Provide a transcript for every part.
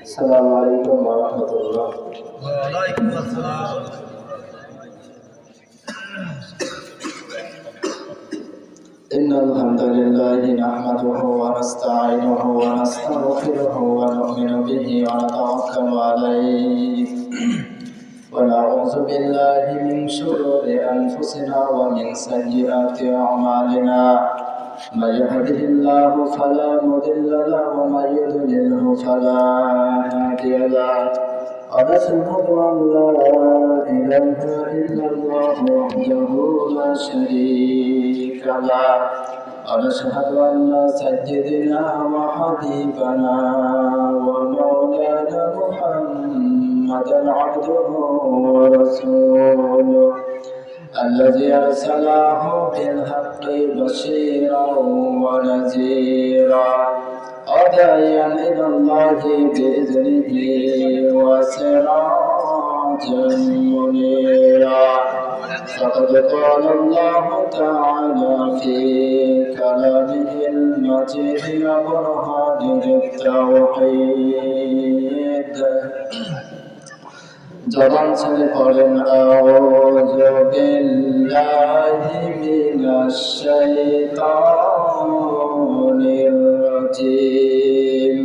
السلام عليكم ورحمة الله. وعليكم السلام. إن الحمد لله نحمده ونستعينه ونستغفره ونؤمن به ونتوكل عليه ونعوذ بالله من شرور أنفسنا ومن سيئات أعمالنا من يهده الله فلا مضل له ومن يضلله فلا هادي له ونشهد أن لا إله إلا الله وحده لا شريك له ونشهد أن سيدنا وحبيبنا ومولانا محمدا عبده ورسوله الذي أرسله بالحق بشيرا ونذيرا وداعيا إلى الله بإذنه وسراجا منيرا فقد قال الله تعالى في كلامه المجيد وبرهانه التوحيد জবান ছেড়ে পড়েন আউযু বিল্লাহি মিনাশ শাইতানির রাজিম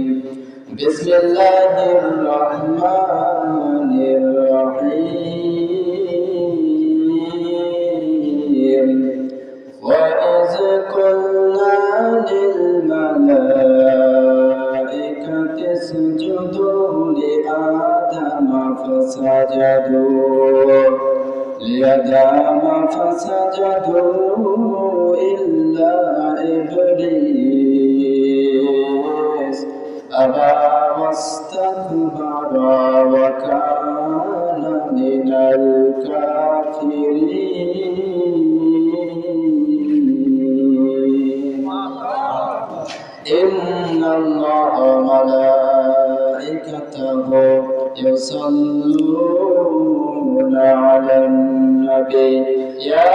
বিসমিল্লাহির রহমানির রহিম ওয়া ইয কুলনা লিল মালাইকাতি ইসজুদু লিআদাম فسجدوا إلا إبليس أبى واستكبر وكان من الكافرين إن الله وملائكته يصلون على النبي يا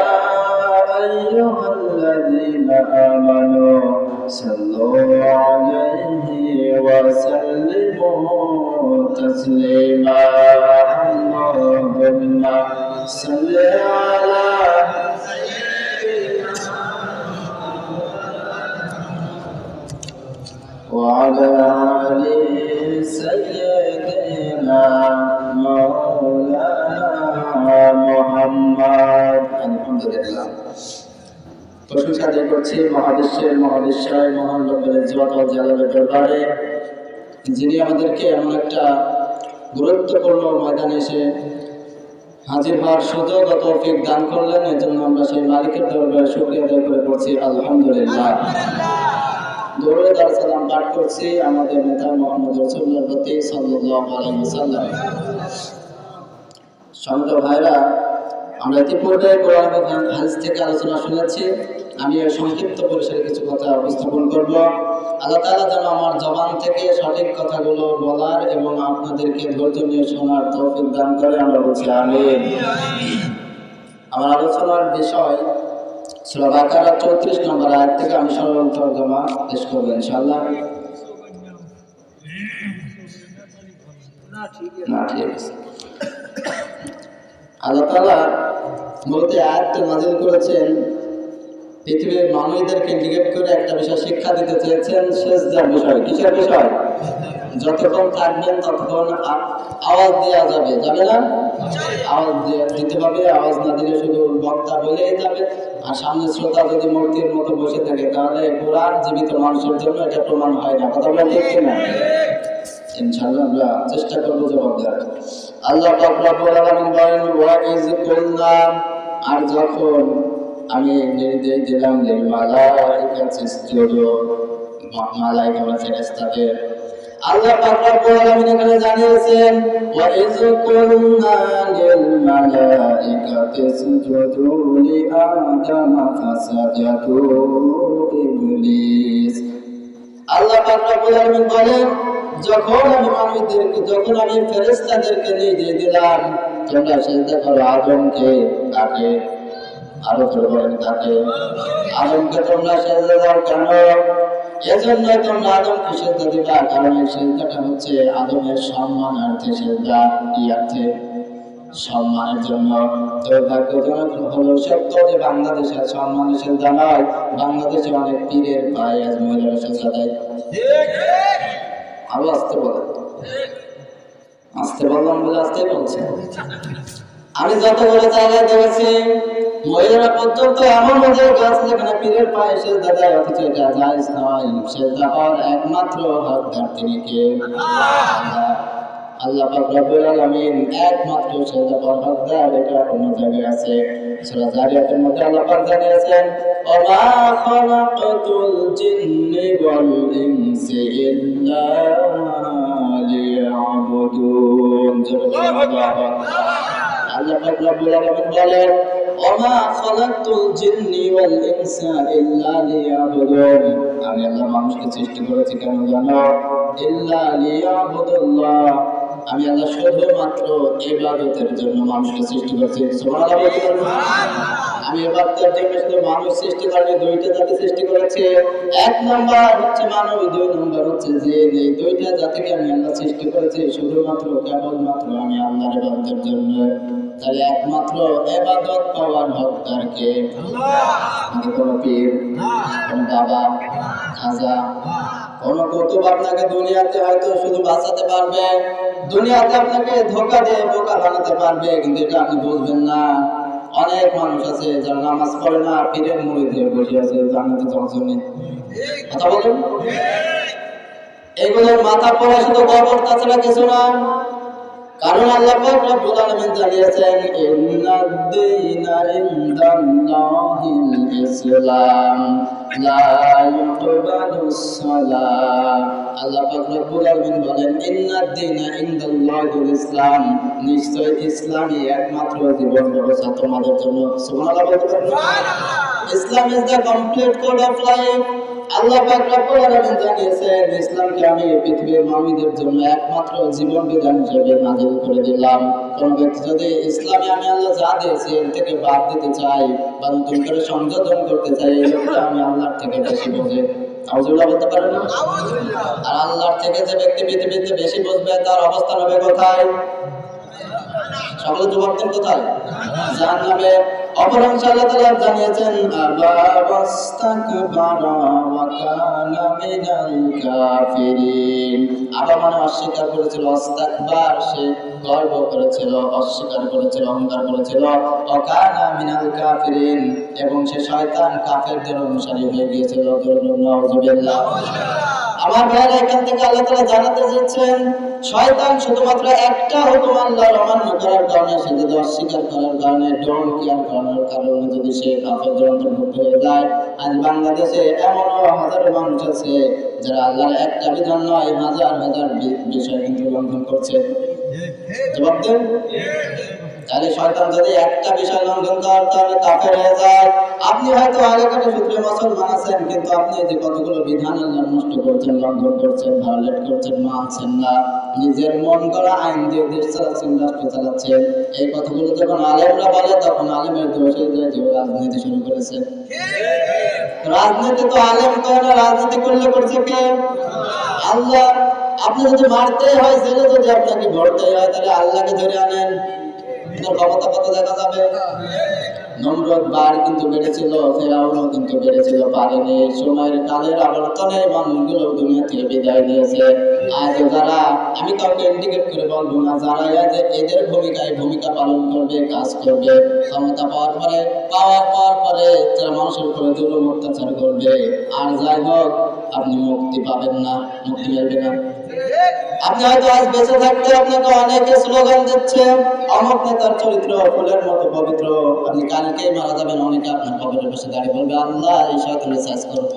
أيها الذين آمنوا صلوا عليه وسلموا تسليما اللهم صل على وعلى آل سيدنا مولانا محمد الحمد لله প্রশংসা আদায় করছি মহাবিশ্বের মহাবিশ্বয় মহান রব্বুল ইজ্জত ওয়াল জালালের দরবারে, যিনি আমাদেরকে এমন একটা গুরুত্বপূর্ণ ময়দানে এসে হাজির হওয়ার সুযোগ ও তৌফিক দান করলেন। এজন্য আমরা সেই মালিকের দরবারে শুকরিয়া আদায় করে পড়ছি আলহামদুলিল্লাহ। দরুদ আর সালাম পাঠ করছি আমাদের নেতা মুহাম্মদ রাসূলুল্লাহ প্রতি সাল্লাল্লাহু আলাইহি ওয়াসাল্লাম। সম্মানিত ভাইরা, আমরা ইতিপূর্বে কোরআন এবং হাদিস থেকে আলোচনা শুনেছি। আমি এর সংক্ষিপ্ত পরিসরে কিছু কথা উপস্থাপন করব। আল্লাহ তাআলা যেন আমার জবান থেকে সঠিক কথাগুলো বলার এবং আপনাদেরকে ধৈর্য নিয়ে শোনার তৌফিক দান করে, আমরা বলছি আমিন। আমার আলোচনার বিষয় সূরা বাকারা 34 নম্বর আয়াত থেকে আমি সরল তরজমা পেশ করব ইনশাআল্লাহ। ঠিক আছে। আল্লাহ তাআলা বলতে আয়াতটি নাযিল করেছেন পৃথিবীর মানুষদেরকে নিগেট করে একটা বিষয় শিক্ষা দিতে চেয়েছেন, সেজদার বিষয়। কিসের বিষয়? যতক্ষণ থাকবেন ততক্ষণ আওয়াজ দেওয়া যাবে না? আওয়াজ দিতে হবে। আওয়াজ না দিলে শুধু বক্তা বলেই যাবে, আর সামনে শ্রোতা যদি মূর্তির মতো বসে থাকে তাহলে কোরআন জীবিত মানুষের জন্য এটা প্রমাণ হয় না। কথা বলা ঠিক কিনা? ইনশাআল্লাহ আমরা চেষ্টা করবো জবাব দেওয়ার। আল্লাহ পাক রব্বুল আলামিন বলেন, ওয়া ইয কুলনা, আর যখন আমি নির্দেশ দিলাম লিল মালাইকাতি ইসজুদু, মালায়েকা বা ফেরেশতাদের। আল্লাহ পাক রব্বুল আলামিন এখানে জানিয়েছেন, ওয়া ইয কুলনা লিল মালাইকাতি ইসজুদু লিআদাম ফাসাজাদু ইবলিস। আল্লাহ পাক রব্বুল আলামিন বলেন, যখন আমি ফেরেশতাদেরকে নির্দেশ দিলাম তোমরা সিজদা করো আদমকে, তাকে আরো বলেন তাকে আদমকে তোমরা সিজদা দাও। কেন? এজন্য তোমরা আদমকে সেজদা দিবা, কারণ এই সেজদাটা হচ্ছে আদমের সম্মানার্থে সেজদা, কি অর্থে? সম্মানের জন্য। দুর্ভাগ্যজনক হলো সত্য যে বাংলাদেশে সম্মানের সেজদা নয়, বাংলাদেশে অনেক পীরের পায়ে আজ মহিলারা সেজদা দেয়। আরো আসতে বলে, আসতে বললাম বলে আসতেই বলছে। আমি যতগুলো জায়গায় দেখেছি মহিলারা পর্যন্ত এমন মধ্যে গাছ যেখানে পীরের পায়ে সেজদা দেয়, অথচ এটা জায়েজ নয়। সেজদা হওয়ার একমাত্র হকদার তিনি কে? আল্লাহ পাক রব্বুল আলামিন একমাত্র সেজদা করার হকদার। এটা অন্য জায়গায় আছে, সূরা জারিয়াতের মধ্যে আল্লাহ পাক জানিয়েছেন, ওয়া মা খালাকাতুল জিন্নি ওয়াল ইনসি ইল্লা লিয়াবুদুন। আল্লাহ পাক রব্বুল আলামিন বলেন, ওয়া মা খালাকাতুল জিন্নি ওয়াল ইনসা ইল্লা লিয়াবুদুন। আমি আল্লাহ মানুষকে সৃষ্টি করেছি কেন জানো? ইল্লা লিয়াবুদুল্লাহ। আমি আল্লাহ শুধুমাত্র ইবাদতের জন্য মানুষকে সৃষ্টি করেছি। সুবহানাল্লাহ বলুন। আমি ইবাদতের জন্য শুধু মানুষ সৃষ্টি করিনি, দুইটা জাতি সৃষ্টি করেছি। এক নাম্বার হচ্ছে মানব, দুই নাম্বার হচ্ছে জিন। এই দুইটা জাতিকে আমি আল্লাহ সৃষ্টি করেছি শুধুমাত্র কেবলমাত্র আমি আল্লাহর ইবাদতের জন্য। তাহলে একমাত্র ইবাদত পাওয়ার হকদার কে? আল্লাহ। কোনো পীর, কোনো বাবা, খাজা, কোন কুতুব আপনাকে দুনিয়াতে হয়তো শুধু বাঁচাতে পারবে, দুনিয়াতে আপনাকে ধোঁকা দিয়ে বোকা বানাতে পারবে, কিন্তু এটা আপনি বুঝবেন না। অনেক মানুষ আছে যারা নামাজ পড়ে না, পীরের মুড়ি দিয়ে বসে আছে জান্নাতে যাওয়ার জন্য। কথা বলুন, এগুলোর মাথা পড়া শুধু কবর, তাছাড়া কিছু না। কারণ আল্লাহ পাক রব্বুল আলামিন জানিয়েছেন, ইন্নাদ দীনা ইনদাল্লাহিল ইসলাম লা ইউকবালুস সালাহ। আল্লাহ পাক রব্বুল আলামিন বলেন, ইন্নাদ দীনা ইনদাল্লাহিল ইসলাম, নিশ্চয় ইসলামই একমাত্র জীবন ব্যবস্থা তোমাদের জন্য। সুবহানাল্লাহ বলতে পারেন? Islam is the complete code of life. আল্লাহ পাক রব্বুল আলামিন জানিয়েছেন, ইসলামকে আমি পৃথিবীর মানুষদের জন্য একমাত্র জীবন বিধান হিসেবে নাযিল করে দিলাম। কোন ব্যক্তি যদি ইসলামে আমি আল্লাহ যা দিয়েছি এর থেকে বাদ দিতে চাই বা নতুন করে সংযোজন করতে চাই, এই লোকটা আমি আল্লাহর থেকে বেশি বোঝে। আউযুবিল্লাহ বলতে পারেন না? আর আল্লাহর থেকে যে ব্যক্তি পৃথিবীতে বেশি বুঝবে তার অবস্থান হবে কোথায়? সকলে জবাব দেন, কোথায়? জাহান্নামে। অপরাংশ আল্লাহ তাআলা জানিয়েছেন, আবাস্তাকবারা ওয়া কানা মিনাল কাফিরিন। আবা মানে অস্বীকার করেছিল, অস্তাকবার সে গর্ব করেছিল, অস্বীকার করেছিল, অহংকার করেছিল। ওয়া কানা মিনাল কাফিরিন, এবং সে শয়তান কাফেরদের অনুসারী হয়ে গিয়েছিল। নাউযুবিল্লাহ। আমার ভাইরা, এখান থেকে আল্লাহ তাআলা জানাতে চাচ্ছেন, শয়তান শুধুমাত্র একটা হুকুম আল্লাহর অমান্য করার কারণে, সে যদি অস্বীকার করার কারণে, ডোন্ট কেয়ার করার কারণে যদি সে কাফেরদের অন্তর্ভুক্ত হয়ে যায়। আজ বাংলাদেশে এমনও হাজারো মানুষ আছে যারা আল্লাহর একটা বিধান নয়, হাজার হাজার বিষয় কিন্তু লঙ্ঘন করছে। জবাব দেন। তাহলে শয়তান যদি একটা বিষয় লঙ্ঘন করার কারণে কাফের হয়ে যায়, আপনি হয়তো আগেকার সূত্রে মুসলমান আছেন, কিন্তু আপনি যে কতগুলো বিধান আল্লাহ নষ্ট করছেন, লঙ্ঘন করছেন, ভায়োলেট করছেন, মানছেন না, নিজের মন করা আইন দিয়ে দেশ চালাচ্ছেন, রাষ্ট্র চালাচ্ছেন। এই কথাগুলো যখন আলেমরা বলে, তখন আলেমের দোষ হয়ে যায় যে রাজনীতি শুরু করেছে। রাজনীতি তো আলেম করে না, রাজনীতি করলে করছে কে? আল্লাহ। আপনি যদি মারতে হয়, জেলে যদি আপনাকে ভরতে হয়, তাহলে আল্লাহকে ধরে আনেন, ক্ষমতা কত দেখা যাবে। নমরুদ বার কিন্তু বেড়েছিল, ফেরাউনও কিন্তু বেড়েছিল, পারেনি। সময়ের কালের আবর্তনে মানুষগুলো দুনিয়া থেকে বিদায় নিয়েছে। আজ যারা, আমি কাউকে ইন্ডিকেট করে বলবো না, যারা এদের ভূমিকা পালন করবে, কাজ করবে, ক্ষমতা পাওয়ার পরে যারা মানুষের উপরে জুলুম অত্যাচার করবে, আর যাই হোক, আপনি মুক্তি পাবেন না, মুক্তি মিলবে না। আপনি হয়তো আজ বেঁচে থাকতে আপনাকে অনেকে স্লোগান দিচ্ছে, অমুক নেতার চরিত্র ফুলের মতো পবিত্র, আপনি কালকেই মারা যাবেন, অনেকে আপনার কবরের পাশে দাঁড়িয়ে বলবে, আল্লাহ এই শয়তানের সাইজ করো।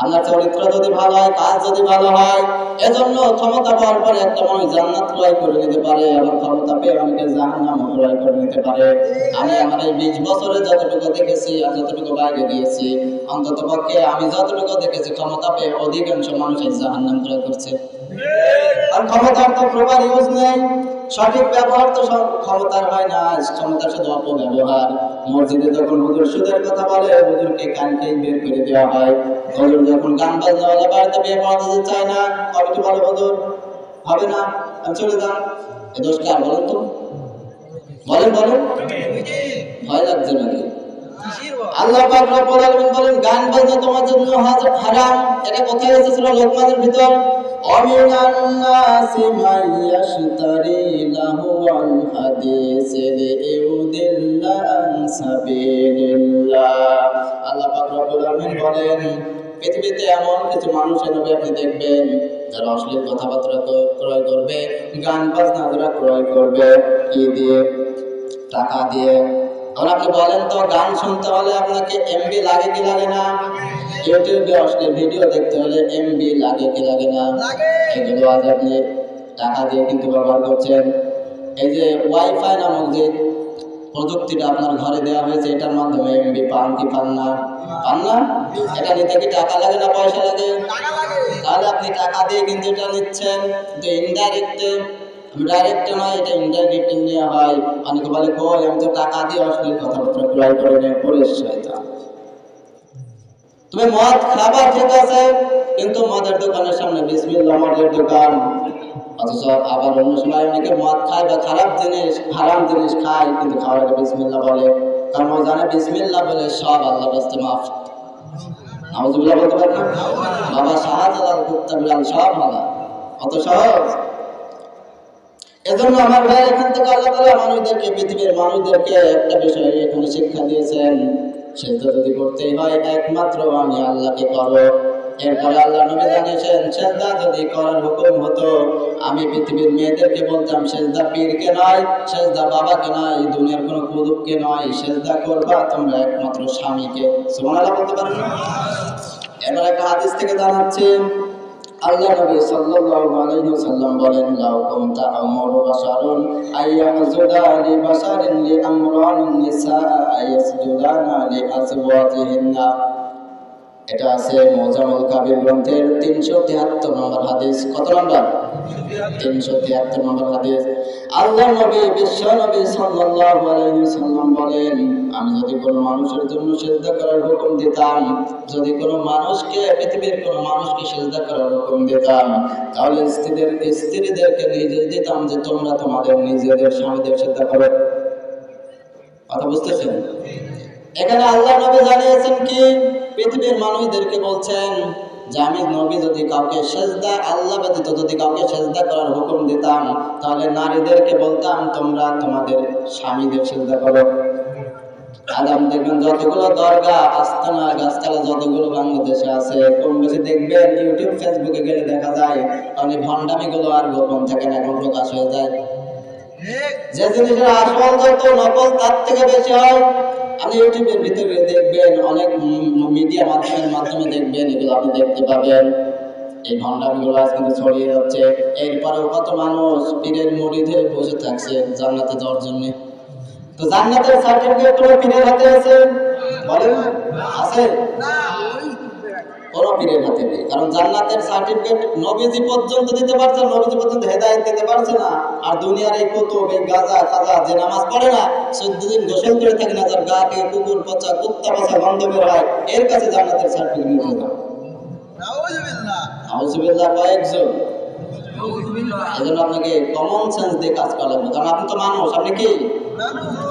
আপনার চরিত্র যদি ভালো হয়, কাজ যদি ভালো হয়, এজন্য ক্ষমতা পাওয়ার পরে একটা মানুষ জান্নাত ক্রয় করে নিতে পারে, আবার ক্ষমতা পেয়ে অনেকে জাহান্নাম ক্রয় করে নিতে পারে। আমি আমার এই 20 বছরে যতটুকু দেখেছি আর যতটুকু বাইরে গিয়েছি, অন্তত পক্ষে আমি যতটুকু দেখেছি, ক্ষমতা পেয়ে অধিকাংশ মানুষ এই জাহান্নাম ক্রয় করছে। আর ক্ষমতার তো প্রপার ইউজ নেই, সঠিক ব্যবহার তো ক্ষমতার হয় না, ক্ষমতার শুধু অপব্যবহার। মসজিদে যখন হুজুর সুদের কথা বলে হুজুরকে কানকেই বের করে দেওয়া হয়। হুজুর যখন গান বাজনাওয়ালা বাড়িতে বিয়ে পড়াতে চায় না, কমিটি বলে হুজুর হবে না, চলে যান। এ দোষ কার বলেন তো? বলেন বলেন, ভয় লাগছে নাকি? আল্লাহ পাক রব্বুল আলামিন বলেন গান বাজনা তোমার জন্য হারাম। এটা কোথায় আছে? সূরা লোকমানের ভিতর, অমিনান নাসি মান ইয়াশতারি লাহুয়াল হাদিসি লিইউদিল্লা আন সাবিলিল্লাহ। আল্লাহ পাক রব্বুল আলামিন বলেন পৃথিবীতে এমন কিছু মানুষের নবী আপনি দেখবেন যারা অশ্লীল কথাবার্তা ক্রয় করবে, গান বাজনা যারা ক্রয় করবে, কি দিয়ে? টাকা দিয়ে। এখন আপনি বলেন তো গান শুনতে হলে আপনাকে এমবি লাগে কি লাগে না? ইউটিউবে অশ্লীল ভিডিও দেখতে হলে এমবি লাগে কি লাগে না? এগুলো আজ আপনি টাকা দিয়ে কিন্তু ব্যবহার করছেন। এই যে ওয়াইফাই নামক যে প্রযুক্তিটা আপনার ঘরে দেওয়া হয়েছে, এটার মাধ্যমে এমবি পান কি পান না? পান না? এটা নিতে কি টাকা লাগে না পয়সা লাগে? তাহলে আপনি টাকা দিয়ে কিন্তু এটা নিচ্ছেন, কিন্তু ইনডাইরেক্টে, ডাইরেক্ট নয়, এটা ইনডাইরেক্ট নেওয়া হয়। অনেকে বলে কই আমি তো টাকা দিয়ে অশ্লীল কথাবার্তা ক্রয় করে নেই, পুলিশ শয়তান। তুমি মদ খাবা ঠিক আছে, কিন্তু মদের দোকানের সামনে বিসমিল্লাহ মদের দোকান, অথচ আবার অন্য সময় অনেকে মদ খায় বা খারাপ জিনিস হারাম জিনিস খায়, কিন্তু খাওয়ার আগে বিসমিল্লাহ বলে, কারণ ও জানে বিসমিল্লাহ বলে সব আল্লাহর রাস্তায় মাফ। নাউজুবিল্লাহ বলতে পারেন না? বাবা শাহজালাল কুত্তাবিলাল সব মালা, অত সহজ। এজন্য আমার ভাই এখান থেকে আল্লাহ তাআলা মানুষদেরকে, পৃথিবীর মানুষদেরকে একটা বিষয় এখানে শিক্ষা দিয়েছেন, সেটা যদি করতেই হয় একমাত্র আমি আল্লাহকে করো। এরপরে আল্লাহ নবী জানিয়েছেন সেজদা যদি করার হুকুম হতো, আমি পৃথিবীর মেয়েদেরকে বলতাম সেজদা পীরকে নয়, সেজদা বাবাকে নয়, দুনিয়ার কোনো কুতুবকে নয়, সেজদা করবা তোমরা একমাত্র স্বামীকে। সুবহানাল্লাহ বলতে পারেন না? এবার একটা হাদিস থেকে জানাচ্ছি, আল্লাহ নবী সাল্লাল্লাহু আলাইহি ওয়াসাল্লাম বলেন লাউ কুনতা আমরু বাশারুন আইয়াসজুদা লি বাশারিন লি আমরানিন নিসা আইয়াসজুদানা লি আজওয়াজিহিন্না। এটা আছে মুজামুল কাবির গ্রন্থের 373 নম্বর হাদিস। কত নম্বর? 373 নম্বর হাদিস। আল্লাহ নবী বিশ্ব নবী সাল্লাল্লাহু আলাইহি ওয়াসাল্লাম বলেন আমি যদি কোনো মানুষের জন্য সিজদা করার হুকুম দিতাম, যদি কোনো মানুষকে, পৃথিবীর কোনো মানুষকে সিজদা করার হুকুম দিতাম, তাহলে স্ত্রীদেরকে নির্দেশ দিতাম যে তোমরা তোমাদের নিজেদের স্বামীদের সিজদা করো। কথা বুঝতেছেন? এখানে আল্লাহ নবী জানিয়েছেন কি, পৃথিবীর মানুষদেরকে বলছেন যে আমি নবী যদি কাউকে সেজদা, আল্লাহ ব্যতীত যদি কাউকে সেজদা করার হুকুম দিতাম, তাহলে নারীদেরকে বলতাম তোমরা তোমাদের স্বামীদের সেজদা করো। আগাম দেখবেন যতগুলো দরগা, আস্তানা, গাছতলা যতগুলো বাংলাদেশে আছে, কম বেশি দেখবেন ইউটিউব ফেসবুকে গেলে দেখা যায় অনেক ভণ্ডামিগুলো আর গোপন থাকে না, এখন প্রকাশ হয়ে যায়। যে জিনিসের আসল যত নকল তার থেকে বেশি হয়। আপনি ইউটিউবের ভিতরে দেখবেন, অনেক মিডিয়া মাধ্যমে দেখবেন, এগুলো আপনি দেখতে পাবেন। এই ভণ্ডামিগুলো আজ কিন্তু ছড়িয়ে যাচ্ছে। এরপরেও কত মানুষ পীরের মুরিদ হয়ে বসে থাকছে জান্নাতে যাওয়ার জন্য। তো জান্নাতের সার্টিফিকেট কোনো পীরের হাতে আছে? বলেন আছে? কোনো পীরের হাতে নেই, কারণ জান্নাতের সার্টিফিকেট নবীজি পর্যন্ত দিতে পারছে, নবীজি পর্যন্ত হেদায়েত দিতে পারছে না। আর দুনিয়ার এই কুতুব, এই গাজা খাজা যে নামাজ পড়ে না, 14 দিন গোসল করে থাকে না, যার গা থেকে কুকুর পচা, কুত্তা পচা গন্ধ বের হয়, এর কাছে জান্নাতের সার্টিফিকেট নিতে হবে। নাউজুবিল্লাহ কয়েকজন। এজন্য আপনাকে কমন সেন্স দিয়ে কাজ করা লাগবে, কারণ আপনি তো মানুষ। আপনি কি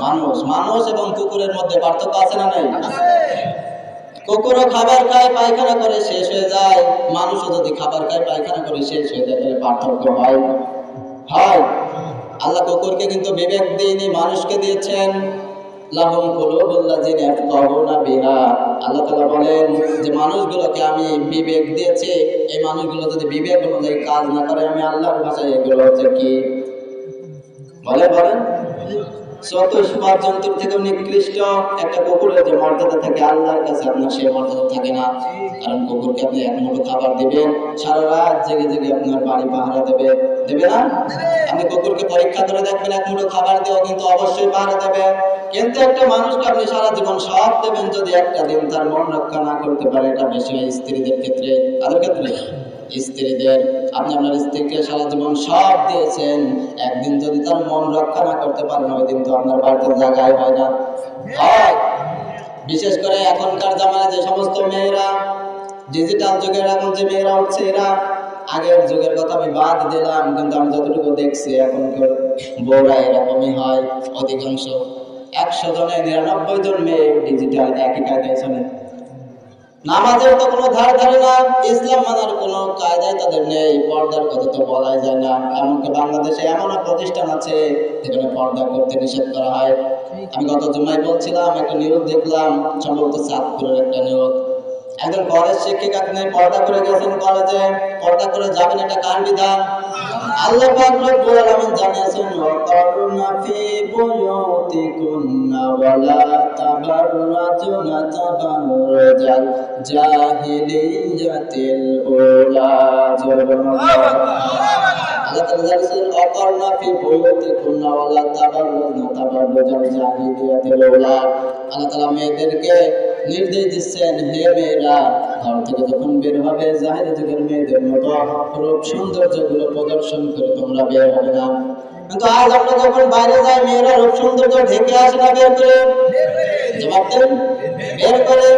মানুষ? মানুষ এবং কুকুরের মধ্যে পার্থক্য আছে না নাই? কুকুরও খাবার খায়, পায়খানা করে শেষ হয়ে যায়, মানুষও যদি খাবার খায়, পায়খানা করে শেষ হয়ে যায়, তাহলে পার্থক্য হয়? আল্লাহ কুকুরকে কিন্তু বিবেক দিয়েনি, মানুষকে দিয়েছেন। লাহুম কুলুবুল লাযিনা ইয়াফকাহুনা বিহা। আল্লাহ তাআলা বলেন যে মানুষগুলোকে আমি বিবেক দিয়েছি, এই মানুষগুলো যদি বিবেক অনুযায়ী কাজ না করে, আমি আল্লাহর ভাষায় এগুলো হচ্ছে কি বলেন চতুষ্পাদ জন্তুর থেকে নিকৃষ্ট একটা কুকুরের যে মর্যাদা থাকে, আল্লাহর কাছে আপনার সেই মর্যাদা থাকে না। কারণ কুকুরকে আপনি এক মুঠো খাবার দিবেন, সারা রাত জেগে জেগে আপনার বাড়ি পাহারা দেবে না? আপনি কুকুরকে পরীক্ষা করে দেখবেন, এক মুঠো খাবার দেওয়া কিন্তু অবশ্যই পাহারা দেবে। কিন্তু একটা মানুষকে আপনি সারা জীবন সব দেবেন, যদি একটা দিন তার মন রক্ষা না করতে পারে, এটা বেশি হয় স্ত্রীদের ক্ষেত্রে। কাদের ক্ষেত্রে? স্ত্রীদের, আপনি আপনার স্ত্রীকে সারা জীবন সব দিয়েছেন, একদিন যদি তার মন রক্ষা না করতে পারেন ওই দিন তো আপনার বাড়িতে জায়গায় হয় না। হয় বিশেষ করে এখনকার জামানায় যে সমস্ত মেয়েরা, ডিজিটাল যুগের এখন যে মেয়েরা উঠছে, এরা আগের যুগের কথা আমি বাদ দিলাম, কিন্তু আমি যতটুকু দেখছি এখনকার বউরা এরকমই হয় অধিকাংশ। 100 জনে 99 জন মেয়ে ডিজিটাল একই কায়দায় চলে। নামাজের তো কোনো ধার ধারে না, ইসলাম মানার কোনো কায়দায় তাদের নেই, পর্দার কথা তো বলাই যায় না। এমনকি বাংলাদেশে এমনও প্রতিষ্ঠান আছে যেখানে পর্দা করতে নিষেধ করা হয়। আমি গত জুমায় বলছিলাম, একটা নিউজ দেখলাম, সম্ভবত চাঁদপুরের একটা নিউজ। একজন কলেজ শিক্ষিকা তিনি পর্দা করে গেছেন কলেজে, পর্দা করে যাবেন, এটা কার বিধান? আল্লাহ পাক রব্বুল আলামিন জানিয়েছেন, ওয়াকারনা ফি বুয়ুতিকুন্না ওয়ালা তাবাররাজুনা তাবাররুজাল জাহিলিয়াতিল উলা। আল্লাহ তাআলা জানিয়েছেন, ওয়াকারনা ফি বুয়ুতিকুন্না ওয়ালা তাবাররাজুনা তাবাররুজাল জাহিলিয়াতিল উলা। আল্লাহ তাআলা মেয়েদেরকে নির্দেশ দিচ্ছেন, হে মেয়েরা, ঘর থেকে যখন বের হবে জাহেলি যুগের মেয়েদের মতো রূপ সৌন্দর্য গুলো প্রদর্শন করে তোমরা বের হবে না। কিন্তু আজ আমরা যখন বাইরে যাই, মেয়েরা রূপ সৌন্দর্য ঢেকে আসে না বের করে? জবাব দেন, বের করে।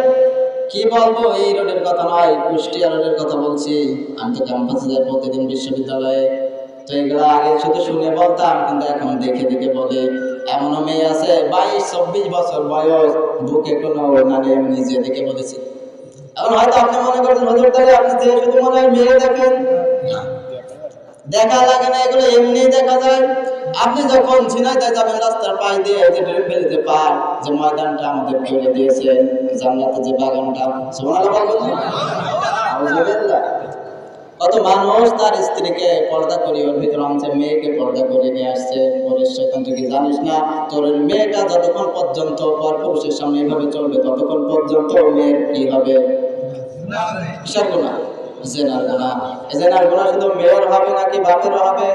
কি বলবো, এই রোডের কথা নয়, কুষ্টিয়া রোডের কথা বলছি। আমি তো ক্যাম্পাসে যাই প্রতিদিন বিশ্ববিদ্যালয়ে, তো এগুলো আগে শুধু শুনে বলতাম, কিন্তু এখন দেখে দেখে বলে। এমনও মেয়ে আছে 22-24 বছর বয়স, বুকে কোনো মানে নিজে দেখে বলেছি। এখন হয়তো আপনি মনে করছেন হুজুর তাহলে আপনি যে শুধু মনে হয় মেয়ে দেখেন, দেখা লাগে না, এগুলো এমনি দেখা যায়। আপনি যখন ঝিনাইদহ যাবেন রাস্তার পাশ দিয়ে, যে ড্রিমভ্যালি যে পার্ক, যে ময়দানটা আমাদের তৈরি দিয়েছে, জান্নাতে যে বাগানটা, সুবহানাল্লাহ বলবেন না? আউযুবিল্লাহ। কত মানুষ তার স্ত্রীকে পর্দা করিয়ে ওর ভিতরে আনছে, মেয়েকে পর্দা করে নিয়ে আসছে। ওরে শয়তান, তুই কি জানিস না তোর মেয়েটা যতক্ষণ পর্যন্ত পরপুরুষের সামনে এভাবে চলবে ততক্ষণ পর্যন্ত মেয়ের কি হবে? কিসের গুনাহ? জেনার গুনাহ। জেনার গুনাহ শুধু মেয়ের হবে নাকি বাপেরও হবে?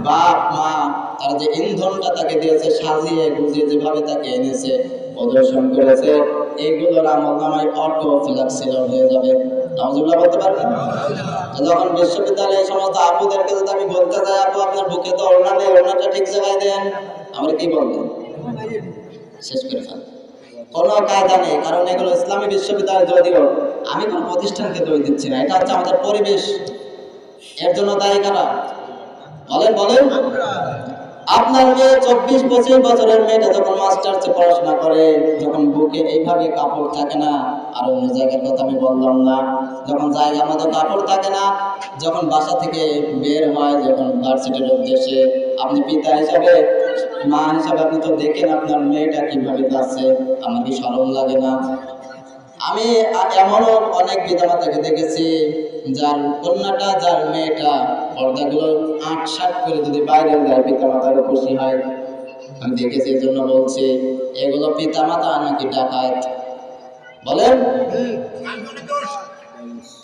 বাপ মা তার যে ইন্ধনটা তাকে দিয়েছে, সাজিয়ে গুজিয়ে যেভাবে তাকে এনেছে, প্রদর্শন করেছে, এইগুলোর আমলনামায় অটো ফ্লেক্সিবল হয়ে যাবে। নাউজুবিল্লাহ বলতে পারবেন? যখন বিশ্ববিদ্যালয়ে এই সমস্ত আপুদেরকে যদি আমি বলতে যাই, আপু আপনার বুকে তো ওড়না নেই, ওড়নাটা ঠিক জায়গায় দেন, আমরা কি বলবেন? শেষ করে ফেল। কোনো কায়দা নেই, কারণ এগুলো ইসলামী বিশ্ববিদ্যালয়। যদিও আমি কোনো প্রতিষ্ঠানকে দোষ দিচ্ছি না, এটা হচ্ছে আমাদের পরিবেশ। এর জন্য দায়ী কারা? বলেন বলেন। আপনার মেয়ে 24-25 বছরের মেয়েটা যখন মাস্টার্সে পড়াশোনা করে, যখন বুকে এইভাবে কাপড় থাকে না, আর অন্য জায়গার কথা আমি বললাম না, যখন জায়গা মতো কাপড় থাকে না, যখন বাসা থেকে বের হয়, যখন ভার্সিটির উদ্দেশ্যে, আপনি পিতা হিসাবে, মা হিসাবে আপনি তো দেখেন আপনার মেয়েটা কিভাবে যাচ্ছে, আমার কি শরম লাগে না? আমি এমনও অনেক পিতামাতাকে দেখেছি যার কন্যাটা, যার মেয়েটা পর্দাগুলো 8-7 করে যদি বাইরে যায়, পিতামাতারও খুশি হয়। আমি দেখেছি, এই জন্য বলছি, এগুলো পিতামাতা নাকি ডাকাত? বলেন।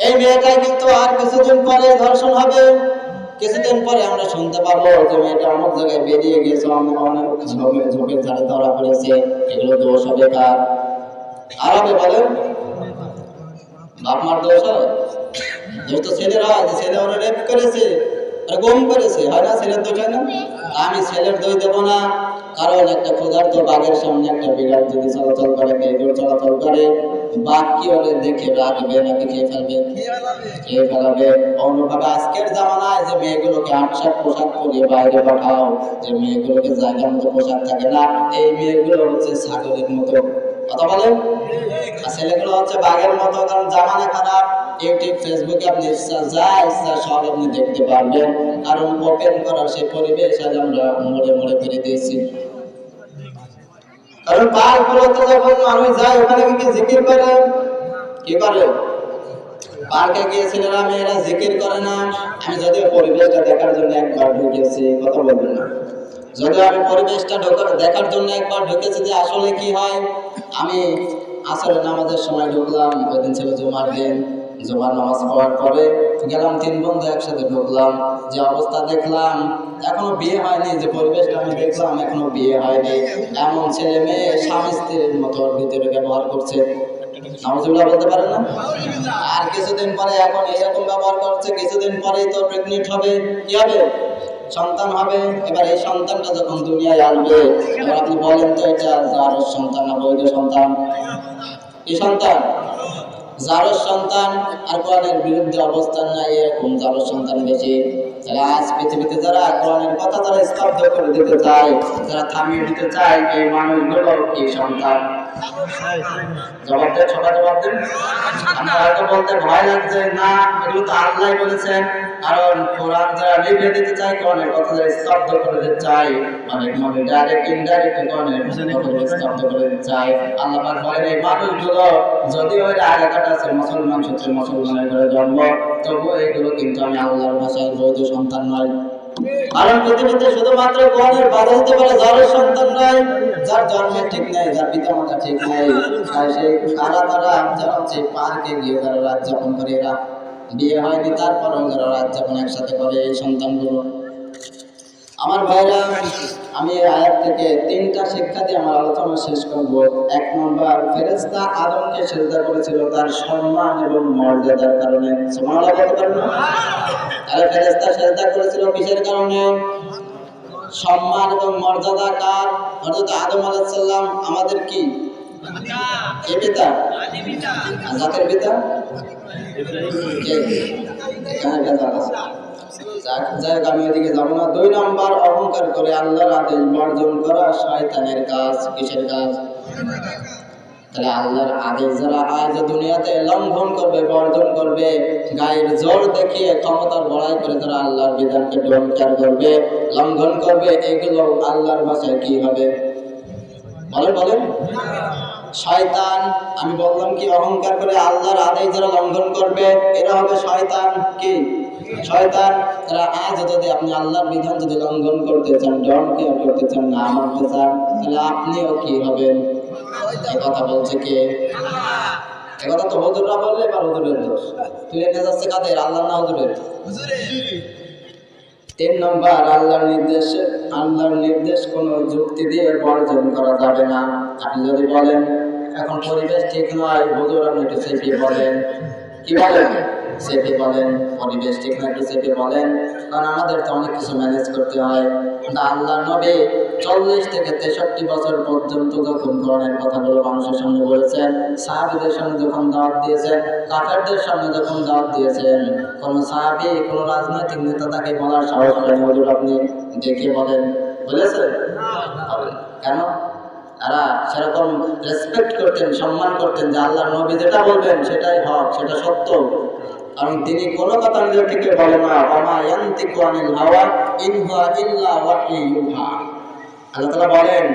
এই মেয়েটা কিন্তু আর কিছুদিন পরে ধর্ষণ হবে, কিছুদিন পরে আমরা শুনতে পাবো যে মেয়েটা অনেক জায়গায় বেরিয়ে গেছে, অনেক ঝোপের ধারে ধরা পড়েছে। এগুলো দোষ হবে কার? আর হবে বলেন? বাপ মার দোষ হয়? দোষ তো ছেলের হয়, যে ছেলে ওরা রেপ করেছে, গুম করেছে, হয় না? ছেলের দোষ হয় না? আমি ছেলের দোষ দেবো না, কারণ একটা ক্ষুধার্ত বাঘের সামনে একটা বিড়াল যদি চলাচল করে, কেউ চলাচল করে, বাঘ কি ওরে দেখে রাখবে নাকি খেয়ে ফেলবে? খেয়ে ফেলাবে। অন্যভাবে আজকের জামানায় যে মেয়েগুলোকে 8-7 পোশাক পরিয়ে বাইরে পাঠাও, যে মেয়েগুলোকে জায়গা মতো পোশাক থাকে না, এই মেয়েগুলো হচ্ছে ছাগলের মতো। কথা বলেন। আর ছেলেগুলো হচ্ছে বাঘের মতো, কারণ জামানা খারাপ। ইউটিউব, ফেসবুকে আপনি ইচ্ছা যা ইচ্ছা সব আপনি দেখতে পারবেন, কারণ ওপেন করার সেই পরিবেশ আজ আমরা মোড়ে মোড়ে করে দিয়েছি। কারণ পার্কগুলোতে যখন মানুষ যায়, ওখানে কি জিকির করে? কি করে? পার্কে গিয়ে ছেলেরা মেয়েরা জিকির করে না? আমি যদিও পরিবেশটা দেখার জন্য একবার ঢুকেছি, কথা বলবেন না, যদিও আমি পরিবেশটা দেখার জন্য একবার ঢুকেছি যে আসলে কি হয়। আমি আসলে নামাজের সময় ঢুকলাম, ওই দিন ছিল জুমার দিন। জুমার নামাজ পড়ার পরে গেলাম, 3 বন্ধু একসাথে ঢুকলাম, যে অবস্থা দেখলাম, এখনো বিয়ে হয়নি, যে পরিবেশটা আমি দেখলাম এখনো বিয়ে হয়নি, এমন ছেলে মেয়ে স্বামী স্ত্রীর মতো ভিতরে ব্যবহার করছে। নাউজুবিল্লাহ বলতে পারেন না? আর কিছুদিন পরে এখন এরকম ব্যবহার করছে, কিছুদিন পরেই তো প্রেগনেন্ট হবে, কি হবে? সন্তান হবে। এবার এই সন্তানটা যখন দুনিয়ায় আসবে, এবার আপনি বলেন তো এটা জারজ সন্তান না বৈধ সন্তান? কি সন্তান? জারজ সন্তান। আর কোরআনের বিরুদ্ধে অবস্থান নাই এরকম জারজ সন্তান বেশি। তাহলে আজ পৃথিবীতে যারা কোরআনের কথা তারা স্তব্ধ করে দিতে চায়, যারা থামিয়ে দিতে চায়, এই মানুষগুলো কি সন্তান? জবাব দেন, সবাই জবাব দেন। আমরা হয়তো বলতে ভয় লাগছে, না এগুলো তো আল্লাহ বলেছেন। কারণ কোরআন যারা লিখে দিতে চায়, কোরআনের কথা যারা স্তব্ধ করে দিতে চায়, অনেক মানুষ ডাইরেক্ট ইনডাইরেক্ট কোরআনের কথা স্তব্ধ করে দিতে চায়। আল্লাহ পাক বলেন এই মানুষগুলো যদিও এর আগাটা আছে মুসলমান সূত্রে মুসলমানের ঘরে জন্ম, তবুও এগুলো কিন্তু আমি আল্লাহর ভাষায় বৈধ সন্তান নয়। কারণ পৃথিবীতে শুধুমাত্র কোরআনের বাধা হতে পারে যার সন্তান নয়, যার জন্মের ঠিক নাই, যার পিতা মাতা ঠিক নাই, আর সেই তারা যেমন সেই পার্কে গিয়ে তারা রাত যাপন করে, এরা বিয়ে হয়নি তারপরেও যারা রাত যাপন একসাথে করে এই সন্তানগুলো। আমার ভাইরা, আমি এই আয়াত থেকে 3টা শিক্ষা দিয়ে আমার আলোচনা শেষ করব। 1 নম্বর, ফেরেশতা আদমকে সিজদা করেছিল তার সম্মান এবং মর্যাদার কারণে। সুবহানাল্লাহ বলতে পারেন না? তাহলে ফেরেশতা সিজদা করেছিল কিসের কারণে? সম্মান এবং মর্যাদা কার? হযরত আদম আলাইহিস সালাম আমাদের কি পিতা? জাতের পিতা? এখানে কথা আছে। আমি ওইদিকে যাবো না। 2 নম্বর, অহংকার করে আল্লাহর আদেশ বর্জন করা শয়তানের কাজ। কিসের কাজ? তাহলে আল্লাহর আদেশ যারা আজ দুনিয়াতে লঙ্ঘন করবে, বর্জন করবে, গায়ের জোর দেখিয়ে ক্ষমতার বড়াই করে তারা আল্লাহর বিধানকে ডোন্টার করবে, লঙ্ঘন করবে, এগুলো আল্লাহর ভাষায় কি হবে? বলেন শয়তান। আমি বললাম কি, অহংকার করে আল্লাহর আদেশ যারা লঙ্ঘন করবে এরা হবে শয়তান। কি? শয়তান। তারা আজ যদি আপনি আল্লাহর বিধান যদি লঙ্ঘন করতে চান, ডন কেয়ার করতে চান, না মানতে চান, তাহলে আপনিও কি হবেন? এই কথা বলছে কে? এই কথা তো হুজুররা বললে এবার হুজুরের দোষ তুলে নিয়ে যাচ্ছে কাদের? আল্লাহ না হুজুরের? 3 নম্বর, আল্লাহর নির্দেশ কোনো যুক্তি দিয়ে বর্জন করা যাবে না। আপনি যদি বলেন এখন পরিবেশ ঠিক নয়, হুজুর আপনি একটু সেফি বলেন, কি বলেন? সেফি বলেন। পরিবেশ ঠিক না, একটু সেফি বলেন, কারণ আমাদের তো অনেক কিছু ম্যানেজ করতে হয়। আল্লাহ নবী 40 থেকে 63 বছর পর্যন্ত যখন কোরআনের কথাগুলো মানুষের সামনে বলেছেন, সাহাবীদের সামনে যখন দাওয়াত দিয়েছেন, কাফেরদের সামনে যখন দাওয়াত দিয়েছেন, কোন সাহাবী কোন রাজনৈতিক নেতা তাকে বলার সাহস করেন হুজুর আপনি দেখে বলেন, বলেছেন? কেন? তারা সেরকম রেসপেক্ট করতেন, সম্মান করতেন যে আল্লাহর নবী যেটা বলবেন সেটাই হক, সেটা সত্য। কারণ তিনি কোনো কথা নিজে থেকে বলেন না, ওমা ইয়ানতিকু আনিল হাওয়া ইন হুয়া ইল্লা ওয়াহয়ু ইউহা। আল্লাহ তাআলা বলেন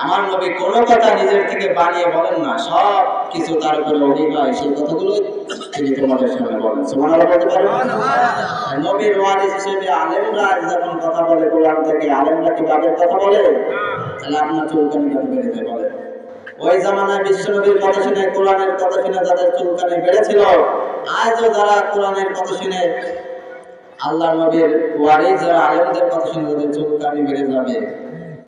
আমার নবী কোনো কথা নিজের থেকে বানিয়ে বলেন না, সব কিছু তার উপরে ওহী হয়, সেই কথাগুলো তিনি তোমাদের সামনে বলেন। সুবহানাল্লাহ বলতে পারেন? নবীর ওয়ারিস হিসেবে আলেমরা যখন কথা বলে কোরআন থেকে, আলেমরা কি বাপের কথা বলে? তাহলে আপনার চুলকানি কেন বেড়ে যায় বলে? ওই জামানায় বিশ্বনবীর কথা শুনে, কোরআনের কথা শুনে যাদের চুলকানি বেড়েছিল, আজও যারা কোরআনের কথা শুনে, আল্লাহর নবীর ওয়ারিস যারা আলেমদের কথা শুনে যাদের চুলকানি বেড়ে যাবে,